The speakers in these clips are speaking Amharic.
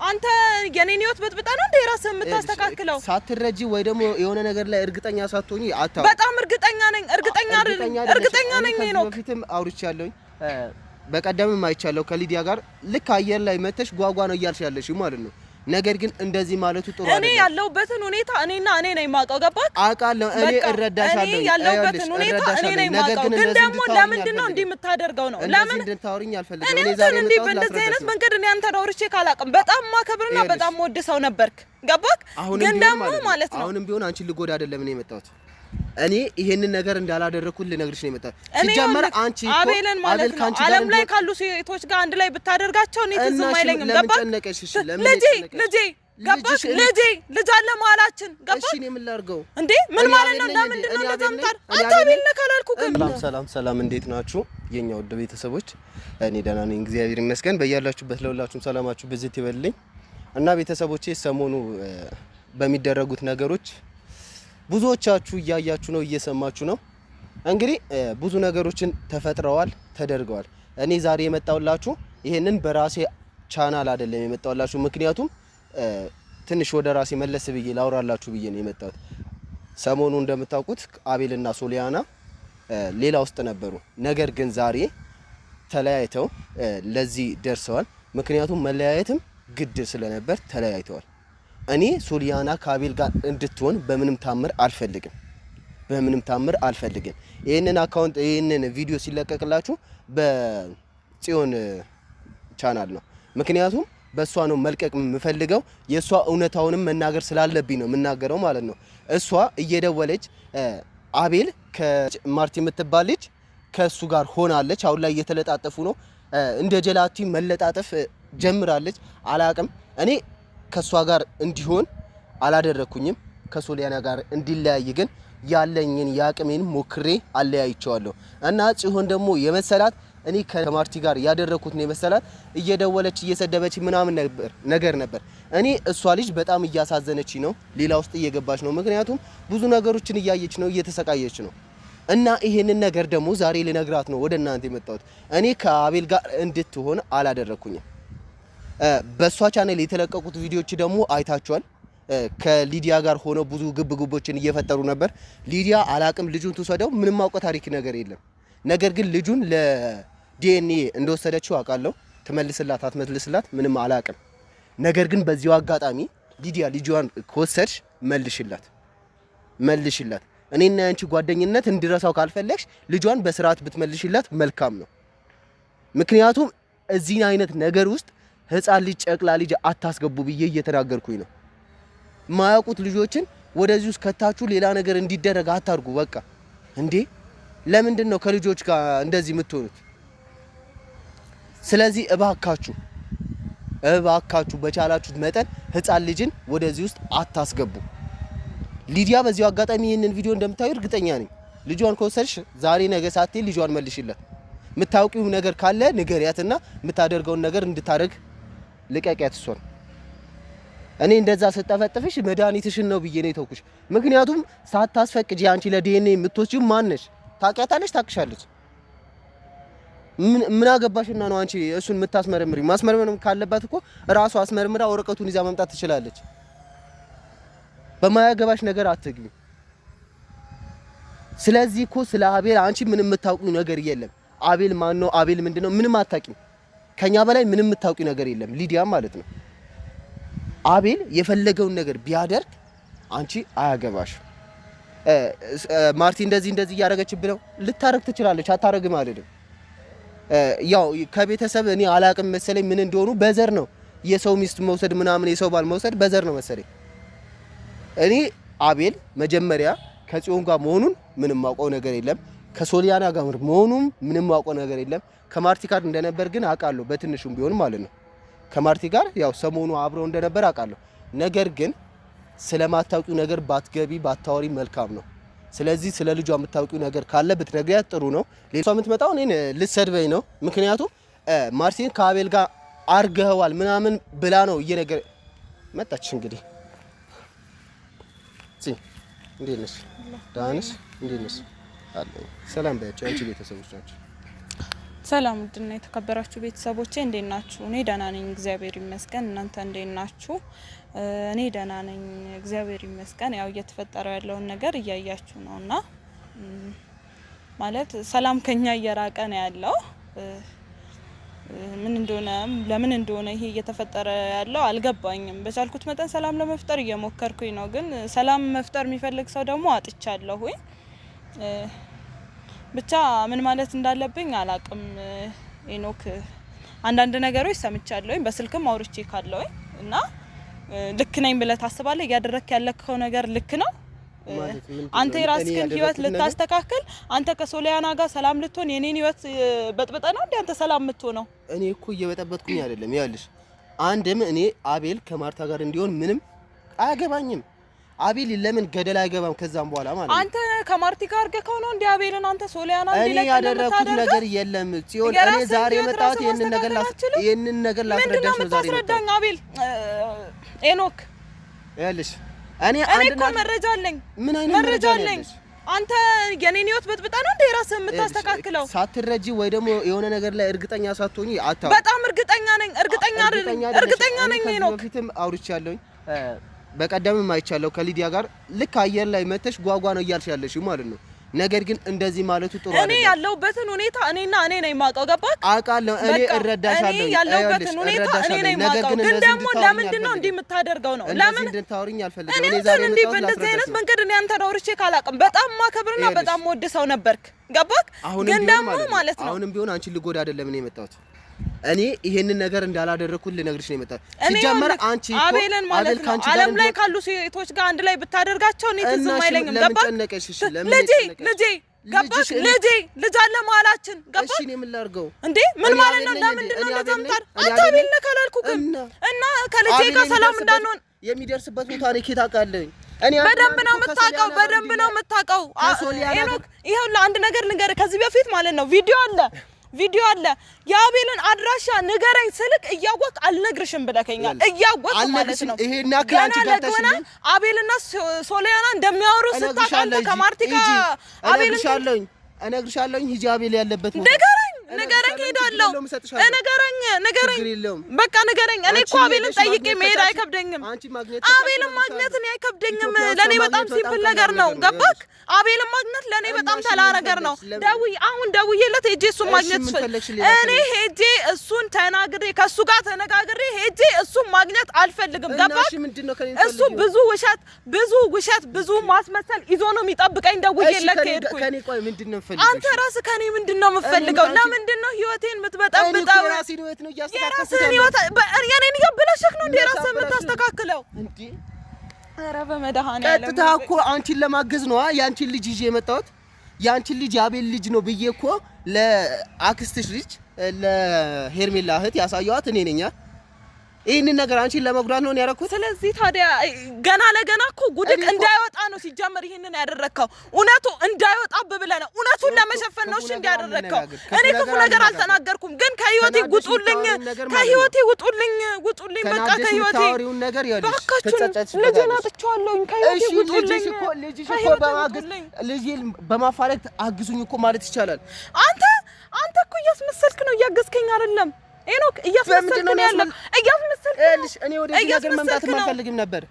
አንተ የኔን ህይወት በጥብጣ ነው እንደ ራስህ የምታስተካክለው ሳትረጂ ወይ ደግሞ የሆነ ነገር ላይ እርግጠኛ ሳትሆኚ አታው በጣም እርግጠኛ ነኝ ነው በፊትም አውርቻለሁኝ በቀደምም አይቻለሁ ከሊዲያ ጋር ልክ አየር ላይ መተሽ ጓጓ ነው እያልሽ ያለሽው ማለት ነው ነገር ግን እንደዚህ ማለቱ ጥሩ አይደለም እኔ ያለውበትን ሁኔታ እኔ ነኝ ማቀው ገባክ አቃለሁ እኔ እረዳሻለሁ እኔ ያለውበትን ሁኔታ እኔ ነኝ ማቀው ግን ደግሞ ለምንድን ነው እንዲህ የምታደርገው ነው ለምን እንድታወሪኝ አልፈልግም እኔ ዛሬ እንዲህ በእንደዚህ አይነት መንገድ እኔ አንተ ዳውርቼ ካላቀም በጣም ማከብርና በጣም ወድ ሰው ነበርክ ገባክ ግን ደግሞ ማለት ነው አሁንም ቢሆን አንቺ ልጎዳ አይደለም እኔ የመጣሁት እኔ ይሄንን ነገር እንዳላደረኩት ልነግርሽ ነው የመጣሁት ሲጀመር አንቺ አቤልን ማለት ነው ዓለም ላይ ካሉ ሴቶች ጋር አንድ ላይ ብታደርጋቸው እኔ ትዝም አይለኝም ገባክ ልጅ አለ መሀላችን ገባክ እሺ እኔ ምን ላድርገው እንዴ ምን ማለት ነው ለምንድን ነው ለዛምታር አታቤል ነካላልኩክም ሰላም እንዴት ናችሁ የኛ ወደ ቤተሰቦች እኔ ደህና ነኝ እግዚአብሔር ይመስገን በእያላችሁበት ለሁላችሁም ሰላማችሁ ብዝት ይበልልኝ እና ቤተሰቦቼ ሰሞኑ በሚደረጉት ነገሮች ብዙዎቻችሁ እያያችሁ ነው እየሰማችሁ ነው እንግዲህ ብዙ ነገሮችን ተፈጥረዋል ተደርገዋል እኔ ዛሬ የመጣውላችሁ ይሄንን በራሴ ቻናል አይደለም የመጣውላችሁ ምክንያቱም ትንሽ ወደ ራሴ መለስ ብዬ ላውራላችሁ ብዬ ነው የመጣሁት ሰሞኑ እንደምታውቁት አቤልና ሶሊያና ሌላ ውስጥ ነበሩ ነገር ግን ዛሬ ተለያይተው ለዚህ ደርሰዋል ምክንያቱም መለያየትም ግድ ስለነበር ተለያይተዋል እኔ ሶሊያና ከአቤል ጋር እንድትሆን በምንም ታምር አልፈልግም ይሄንን አካውንት ይሄንን ቪዲዮ ሲለቀቅላችሁ በጽዮን ቻናል ነው ምክንያቱም በሷ ነው መልቀቅ የምፈልገው የሷ እውነታውንም መናገር ስላለብኝ ነው የምናገረው ማለት ነው እሷ እየደወለች አቤል ከማርቲ የምትባል ልጅ ከሱ ጋር ሆናለች አሁን ላይ እየተለጣጠፉ ነው እንደ ጀላቲ መለጣጠፍ ጀምራለች አላቅም እኔ ከሷ ጋር እንዲሆን አላደረኩኝም ከሶሊያና ጋር እንዲለያይ ግን ያለኝን ያቅሜን ሞክሬ አለያይቸዋለሁ እና ጽዮን ደግሞ የመሰላት እኔ ከማርቲ ጋር ያደረኩት ነው የመሰላት እየደወለች እየሰደበች ምናምን ነበር እኔ እሷ ልጅ በጣም እያሳዘነች ነው ሌላ ውስጥ እየገባች ነው ምክንያቱም ብዙ ነገሮችን እያየች ነው እየተሰቃየች ነው እና ይሄንን ነገር ደግሞ ዛሬ ልነግራት ነው ወደ እናንተ የመጣሁት እኔ ከአቤል ጋር እንድትሆን አላደረኩኝም በሷ ቻናል የተለቀቁት ቪዲዮዎች ደግሞ አይታችኋል ከሊዲያ ጋር ሆኖ ብዙ ግብግቦችን እየፈጠሩ ነበር ሊዲያ አላቅም ልጁን ተሰደው ምንም ማውቀው ታሪክ ነገር የለም ነገር ግን ልጁን ለዲኤንኤ እንደወሰደችው አውቃለሁ ትመልስላት አትመልስላት ምንም አላቅም ነገር ግን በዚሁ አጋጣሚ ሊዲያ ልጇን ከወሰድሽ መልሽላት እኔና አንቺ ጓደኝነት እንድረሳው ካልፈለግሽ ልጇን በስርዓት ብትመልሽላት መልካም ነው ምክንያቱም እዚህ አይነት ነገር ውስጥ ህፃን ልጅ ጨቅላ ልጅ አታስገቡ ብዬ እየተናገርኩኝ ነው ማያውቁት ልጆችን ወደዚህ ውስጥ ከታችሁ ሌላ ነገር እንዲደረግ አታርጉ በቃ እንዴ ለምንድን ነው ከልጆች ጋር እንደዚህ የምትሆኑት ስለዚህ እባካችሁ በቻላችሁት መጠን ህፃን ልጅን ወደዚህ ውስጥ አታስገቡ ሊዲያ በዚሁ አጋጣሚ ይሄንን ቪዲዮ እንደምታዩ እርግጠኛ ነኝ ልጇን ከወሰድሽ ዛሬ ነገ ሳትይ ልጇን መልሽላት የምታውቂው ነገር ካለ ንገሪያትና የምታደርገውን ነገር እንድታደርግ ልቀቂያት እሷን እኔ እንደዛ ስጠፈጥፍሽ መድኃኒትሽን ነው ብዬ ነው የተውኩሽ ምክንያቱም ሳታስፈቅጂ አንቺ ለዲኤንኤ የምትወስጂው ማነሽ ታውቂያታለሽ ታውቅሻለች ምን አገባሽና ነው አንቺ እሱን የምታስመረምሪ ማስመርመር ካለባት እኮ ራሷ አስመርምራ ወረቀቱን ይዛ መምጣት ትችላለች በማያገባሽ ነገር አትግቢ ስለዚህ እኮ ስለ አቤል አንቺ ምንም የምታውቂው ነገር የለም አቤል ማን ነው አቤል ምንድነው ምንም አታውቂም ከኛ በላይ ምንም የምታውቂው ነገር የለም ሊዲያ ማለት ነው አቤል የፈለገውን ነገር ቢያደርግ አንቺ አያገባሽ ማርቲ እንደዚህ ያደረገችብህ ነው ልታረግ ትችላለች አታረግም አይደለም ያው ከቤተሰብ እኔ አላቅም መሰለኝ ምን እንደሆኑ በዘር ነው የሰው ሚስት መውሰድ ምናምን የሰው ባል መውሰድ በዘር ነው መሰለኝ እኔ አቤል መጀመሪያ ከጽዮን ጋር መሆኑን ምንም ማውቀው ነገር የለም ከሶሊያና ጋር መሆኑን ምንም ማውቀው ነገር የለም ከማርቲ ጋር እንደነበር ግን አውቃለሁ በትንሹም ቢሆን ማለት ነው ከማርቲ ጋር ያው ሰሞኑ አብረው እንደነበር አውቃለሁ ነገር ግን ስለማታውቂው ነገር ባትገቢ ባታወሪ መልካም ነው ስለዚህ ስለ ልጇ የምታውቂው ነገር ካለ ብትነግሪያት ጥሩ ነው ሌላው የምትመጣው እኔን ልትሰድበኝ ነው ምክንያቱም ማርቲን ከአቤል ጋር አርገዋል ምናምን ብላ ነው እየነገር መጣች እንግዲህ እንዴት ነሽ ዳንስ እንዴት ነሽ አለ ሰላም ባያችሁ አንቺ ቤተሰቦች ናችሁ ሰላም ውድና የተከበራችሁ ቤተሰቦቼ እንዴት ናችሁ? እኔ ደህና ነኝ እግዚአብሔር ይመስገን። እናንተ እንዴት ናችሁ? እኔ ደህና ነኝ እግዚአብሔር ይመስገን። ያው እየተፈጠረ ያለውን ነገር እያያችሁ ነውና ማለት ሰላም ከኛ እየራቀ ነው ያለው። ምን እንደሆነ ለምን እንደሆነ ይሄ እየተፈጠረ ያለው አልገባኝም። በቻልኩት መጠን ሰላም ለመፍጠር እየሞከርኩኝ ነው፣ ግን ሰላም መፍጠር የሚፈልግ ሰው ደግሞ አጥቻለሁኝ። ብቻ ምን ማለት እንዳለብኝ አላቅም። ኤኖክ አንዳንድ ነገሮች ሰምቻለሁኝ፣ በስልክም አውርቼ ካለውኝ እና ልክ ነኝ ብለህ ታስባለህ? እያደረክ ያለከው ነገር ልክ ነው? አንተ የራስህን ህይወት ልታስተካክል፣ አንተ ከሶሊያና ጋር ሰላም ልትሆን የኔን ህይወት በጥብጠ ነው እንዴ አንተ ሰላም የምትሆነው? እኔ እኮ እየበጠበጥኩኝ አይደለም። ያልሽ አንድም እኔ አቤል ከማርታ ጋር እንዲሆን ምንም አያገባኝም። አቤል ለምን ገደል አይገባም? ከዛም በኋላ ማለት አንተ ከማርቲ ጋር አርገከው ነው እንዴ አቤልን አንተ ሶሊያና እንዴ? እኔ ያደረኩት ነገር የለም ጽዮን። እኔ ዛሬ መጣሁት ይሄንን ነገር ላስረዳሽ ነው ዛሬ መጣሁት። አቤል ኤኖክ ያልሽ እኔ እኮ መረጃ አለኝ። ምን አይነት መረጃ አለኝ? አንተ የኔን ህይወት በጥብጣ ነው እንዴ ራስህ የምታስተካክለው? ሳትረጂ ወይ ደግሞ የሆነ ነገር ላይ እርግጠኛ ሳትሆኚ አታው። በጣም እርግጠኛ ነኝ ኤኖክ። በፊትም አውርቻለሁኝ፣ በቀደምም አይቻለሁ ከሊዲያ ጋር ልክ አየር ላይ መተሽ ጓጓ ነው እያልሽ ያለሽ ማለት ነው። ነገር ግን እንደዚህ ማለቱ ጥሩ አይደለም። እኔ ያለሁበትን ሁኔታ እኔ ነኝ የማውቀው። ገባህ? አውቃለሁ። እኔ እረዳሻለሁ። እኔ ያለሁበትን ሁኔታ እኔ ነኝ የማውቀው። ግን ደግሞ ለምንድን ነው እንዲህ የምታደርገው ነው? ለምን እንድታወሪኝ አልፈልግም። እኔ ዛሬ እንዲህ በእንደዚህ አይነት መንገድ እኔ አንተን አውርቼ ካላቅም በጣም ማከብርና በጣም ወድ ሰው ነበርክ። ገባህ? ግን ደግሞ ማለት ነው አሁንም ቢሆን አንቺን ልጎዳ አይደለም እኔ የመጣሁት። እኔ ይሄንን ነገር እንዳላደረኩት ልነግርሽ ነው የመጣሁት። ሲጀመር አንቺ አቤልን ማለት ነው ዓለም ላይ ካሉ ሴቶች ጋር አንድ ላይ ብታደርጋቸው እኔ ትዝም አይለኝም። ገባህ? ገባህ? ልጅ አለ መሀላችን። ገባህ? እሺ እኔ ምን ላድርገው እንዴ? ምን ማለት ነው? ለምንድን ነው እንደዛምታር? አንተ አቤል ነህ ካላልኩህም እና ከልጄ ጋር ሰላም እንዳንሆን የሚደርስበት ቦታ እኔ ኬት አውቃለሁ? እኔ በደንብ ነው የምታውቀው። ኤኖክ ይሄው ለአንድ ነገር ልንገርህ። ከዚህ በፊት ማለት ነው ቪዲዮ አለ የአቤልን አድራሻ ንገረኝ ስልክ እያወቅ አልነግርሽም ብለከኛል። እያወቅ ማለት ነው ይሄና ክላንቺ ጋርተሽኝ አቤልና ሶሊያና እንደሚያወሩ ስታውቃለህ ከማርቲ ጋር እነግርሻለሁኝ ሂጂ አቤል ያለበት ንገረኝ ሄዳለሁ። ንገረኝ በቃ ንገረኝ። እኔ እኮ አቤልን ጠይቄ መሄድ አይከብደኝም። አቤልን ማግኘት እኔ አይከብደኝም። ለኔ በጣም ሲምፕል ነገር ነው። ገባክ? አቤልን ማግኘት ለኔ በጣም ተላ ነገር ነው። ደውዬለት ሄጄ እሱን ማግኘት እኔ ሄጄ እሱን ተናግሬ ከሱ ጋር ተነጋግሬ ሄጄ እሱን ማግኘት አልፈልግም። ገባክ? እሱ ብዙ ውሸት ብዙ ማስመሰል ይዞ ነው የሚጠብቀኝ። ደውዬለት ሄድኩኝ። አንተ ራስህ ከኔ ምንድነው የምትፈልገው? ለምንድነው ህይወቴን የምትበጠብጠው? የራስህን ህይወት ነው እያስተካከልኩት የኔን እያበላሸክ ነው እንዴ ራስህ የምታስተካክለው እንዴ? ኧረ በመድኃኒዓለም ቀጥታ እኮ አንቺን ለማገዝ ነው ያንቺን ልጅ ይዤ የመጣሁት። ያንቺን ልጅ የአቤል ልጅ ነው ብዬ እኮ ለአክስትሽ ልጅ ለሄርሜላ እህት ያሳየኋት እኔ ነኝ። ይሄንን ነገር አንቺን ለመጉዳት ነው ያደረኩት። ስለዚህ ታዲያ ገና ለገና እኮ ጉድቅ እንዳይወጣ ነው ሲጀመር ይሄንን ያደረከው። እውነቱ እንዳይወጣ ብለህ ነው፣ እውነቱን ለመሸፈን ነው እሺ እንዲያደረከው። እኔ ክፉ ነገር አልተናገርኩም፣ ግን ከህይወቴ ውጡልኝ፣ በቃ ከህይወቴ ታውሪውን ነገር ያለሽ ልጄን አጥቻለሁ። ከህይወቴ ውጡልኝ። ልጅሽ እኮ በማገዝ ልጄን በማፋለግ አግዙኝ እኮ ማለት ይቻላል። አንተ እኮ እያስመሰልክ ነው፣ እያገዝከኝ አይደለም ኤኖክ። እያስመሰልክ ነው ያለው። እኔ ወደዚህ ነገር መምጣት አልፈልግም ነበር።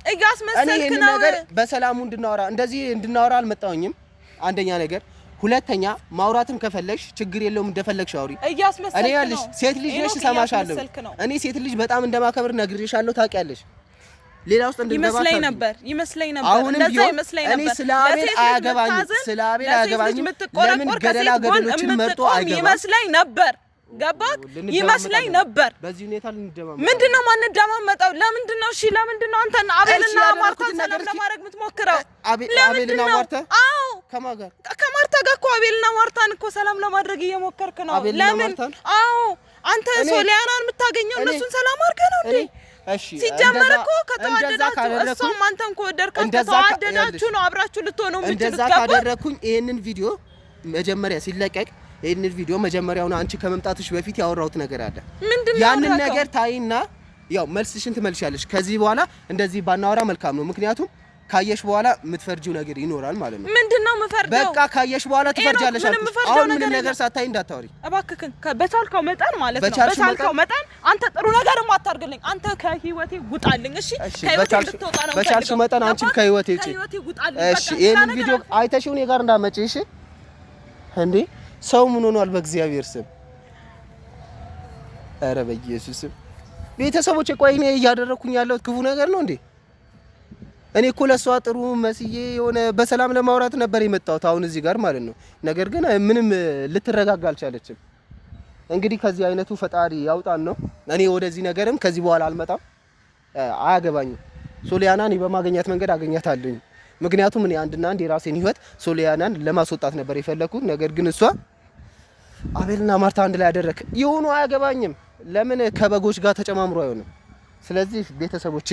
እያስመሰልክ ነው። ነገር በሰላሙ እንድናወራ አልመጣሁኝም። አንደኛ ነገር፣ ሁለተኛ ማውራትም ከፈለግሽ ችግር የለውም እንደፈለግሽ አውሪ። እኔ ያልሽ ሴት ልጅ ነሽ፣ እሰማሻለሁ። እኔ ሴት ልጅ በጣም እንደማከብር ነግሬሻለሁ፣ ታውቂያለሽ። ሌላ ውስጥ ይመስለኝ ነበር እንደዛ ይመስለኝ ነበር። እኔ ስለ አቤል አያገባኝም። ለምን ገደላ ገደሎችን መርጦ አይገባም ይመስለኝ ነበር። ገባክ? ይመስለኝ ነበር። በዚህ ሁኔታ ልንደማመጥ ምንድነው ማንደማመጣው? ለምንድነው እሺ? ለምንድነው አንተና አቤልና ማርታ ሰላም ለማድረግ የምትሞክረው? አቤልና ማርታ? አዎ ከማን ጋር? ከማርታ ጋር እኮ አቤልና ማርታን እኮ ሰላም ለማድረግ እየሞከርክ ነው። ለምን? አዎ አንተ ሶሊያናን የምታገኘው እነሱን ሰላም አድርገህ ነው እንዴ? እሺ ሲጀመር እኮ ከተዋደዳችሁ እሷም አንተን ከወደድካት ከተዋደዳችሁ ነው አብራችሁ ልትሆኑ የምትችሉት። እንደዛ ካደረኩኝ ይሄንን ቪዲዮ መጀመሪያ ሲለቀቅ ይሄንን ቪዲዮ መጀመሪያውን አንቺ ከመምጣትሽ በፊት ያወራሁት ነገር አለ። ያንን ነገር ታይና ያው መልስሽን ትመልሻለሽ። ከዚህ በኋላ እንደዚህ ባናወራ መልካም ነው። ምክንያቱም ካየሽ በኋላ የምትፈርጂው ነገር ይኖራል ማለት ነው። ምንድነው የምፈርደው? በቃ ካየሽ በኋላ ትፈርጃለሽ። አሁን ምንም ነገር ሳታይ እንዳታወሪ እባክህን። በቻልከው መጠን ማለት ነው በቻልከው መጠን አንተ ጥሩ ነገርም አታርግልኝ። አንተ ከህይወቴ ውጣልኝ። እሺ ከህይወቴ እንድትወጣ ነው። በቻልሽ መጠን አንቺም ከህይወቴ ውጣልኝ። እሺ ይሄን ቪዲዮ አይተሽው እኔ ጋር እንዳመጪ። እሺ እንዴ ሰው ምን ሆኗል? በእግዚአብሔር ስም ኧረ በኢየሱስ ስም ቤተሰቦቼ፣ ቆይ እኔ እያደረኩኝ ያለሁት ክፉ ነገር ነው እንዴ? እኔ እኮ ለሷ ጥሩ መስዬ የሆነ በሰላም ለማውራት ነበር የመጣሁት አሁን እዚህ ጋር ማለት ነው። ነገር ግን ምንም ልትረጋጋ አልቻለችም። እንግዲህ ከዚህ አይነቱ ፈጣሪ ያውጣን ነው። እኔ ወደዚህ ነገርም ከዚህ በኋላ አልመጣም፣ አያገባኝም። ሶሊያናን በማገኛት መንገድ አገኛታለሁ። ምክንያቱም እኔ አንድና አንድ የራሴን ህይወት ሶሊያናን ለማስወጣት ነበር የፈለኩት። ነገር ግን እሷ አቤልና ማርታ አንድ ላይ ያደረክ ይሁኑ፣ አያገባኝም። ለምን ከበጎች ጋር ተጨማምሮ አይሆንም? ስለዚህ ቤተሰቦቼ